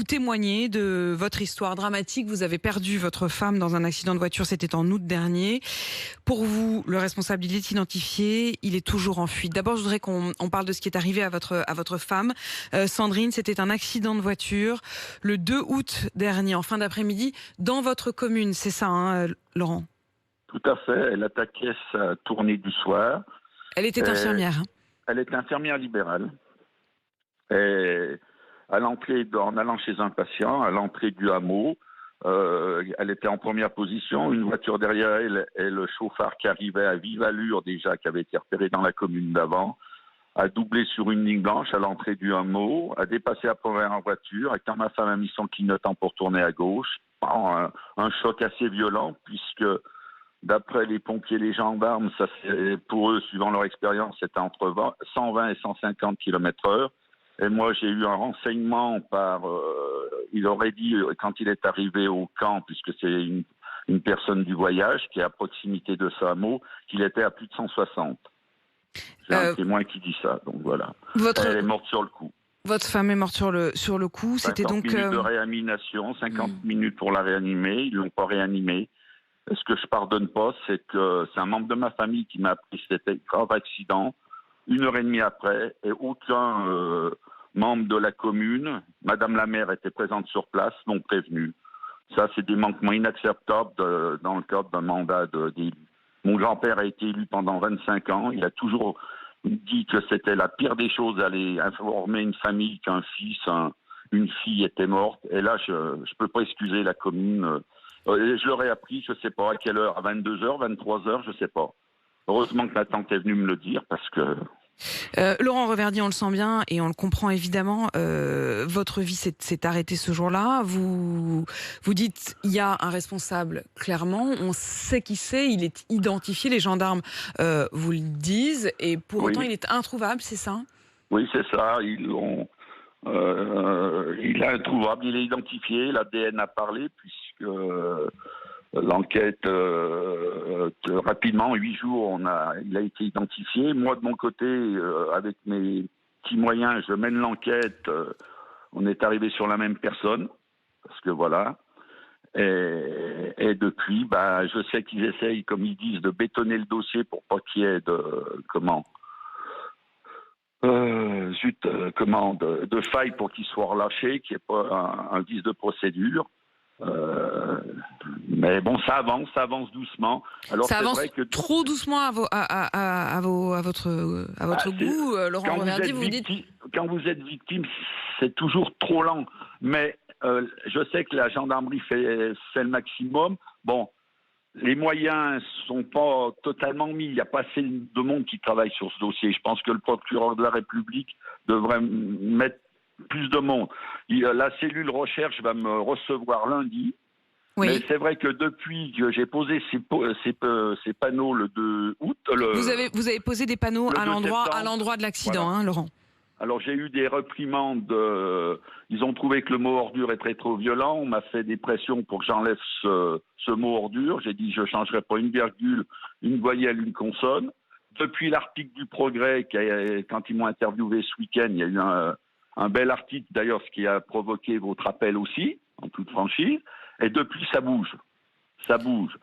vous témoignez de votre histoire dramatique. Vous avez perdu votre femme dans un accident de voiture, c'était en août dernier. Pour vous, le responsable, il est identifié, il est toujours en fuite. D'abord, je voudrais qu'on parle de ce qui est arrivé à votre femme. Sandrine, c'était un accident de voiture le 2 août dernier, en fin d'après-midi, dans votre commune. C'est ça, hein, Laurent? Tout à fait. Elle attaquait sa tournée du soir. Elle était infirmière. Hein. Elle est infirmière libérale. Et à l'entrée, en allant chez un patient, à l'entrée du hameau, elle était en première position. Une voiture derrière elle et le chauffard qui arrivait à vive allure déjà, qui avait été repéré dans la commune d'avant, a doublé sur une ligne blanche à l'entrée du hameau, a dépassé la première voiture. Et quand ma femme a mis son clignotant pour tourner à gauche, un choc assez violent puisque d'après les pompiers et les gendarmes, ça c'est, pour eux, suivant leur expérience, c'était entre 120 et 150 km/h. Et moi, j'ai eu un renseignement il aurait dit, quand il est arrivé au camp, puisque c'est une personne du voyage qui est à proximité de ce hameau, qu'il était à plus de 160. J'ai un témoin qui dit ça, donc voilà. Elle est morte sur le coup. Votre femme est morte sur le coup. C'était 50 donc minutes de réanimation, 50 minutes pour la réanimer. Ils l'ont pas réanimée. Ce que je pardonne pas, c'est que c'est un membre de ma famille qui m'a appris cet grave accident 1 heure et demie après, et aucun membre de la commune, Madame la maire était présente sur place, n'ont prévenu. Ça, c'est des manquements inacceptables dans le cadre d'un mandat d'élu. Mon grand-père a été élu pendant 25 ans. Il a toujours dit que c'était la pire des choses d'aller informer une famille qu'un fils, une fille était morte. Et là, je ne peux pas excuser la commune. Je leur ai appris, je ne sais pas à quelle heure, à 22h, 23h, je ne sais pas. Heureusement que ma tante est venue me le dire parce que... Laurent Reverdy, on le sent bien et on le comprend évidemment. Votre vie s'est arrêtée ce jour-là. Vous dites il y a un responsable, clairement. On sait qui c'est, il est identifié. Les gendarmes vous le disent et pour autant il est introuvable, c'est ça? Oui, c'est ça. Il est introuvable, il est identifié. L'ADN a parlé puisque... l'enquête, rapidement, en 8 jours, il a été identifié. Moi, de mon côté, avec mes petits moyens, je mène l'enquête. On est arrivé sur la même personne, parce que voilà. Et depuis, je sais qu'ils essayent, comme ils disent, de bétonner le dossier pour pas qu'il y ait de faille pour qu'il soit relâché, qu'il n'y ait pas un vice de procédure. Mais bon, ça avance doucement. Alors, ça avance vrai que trop doucement à votre goût, Laurent Reverdy. Vous dites quand vous êtes victime, c'est toujours trop lent. Mais je sais que la gendarmerie fait le maximum. Bon, les moyens sont pas totalement mis. Il n'y a pas assez de monde qui travaille sur ce dossier. Je pense que le procureur de la République devrait mettre plus de monde. La cellule recherche va me recevoir lundi. Oui. Mais c'est vrai que depuis que j'ai posé ces panneaux le 2 août... Vous avez posé des panneaux à l'endroit de l'accident, voilà. Hein, Laurent. Alors j'ai eu des réprimandes. Ils ont trouvé que le mot ordure est très trop violent. On m'a fait des pressions pour que j'enlève ce mot ordure. J'ai dit je ne changerai pas une virgule, une voyelle, une consonne. Depuis l'article du Progrès, quand ils m'ont interviewé ce week-end, il y a eu un bel article, d'ailleurs, ce qui a provoqué votre appel aussi, en toute franchise. Et depuis, ça bouge. Ça bouge.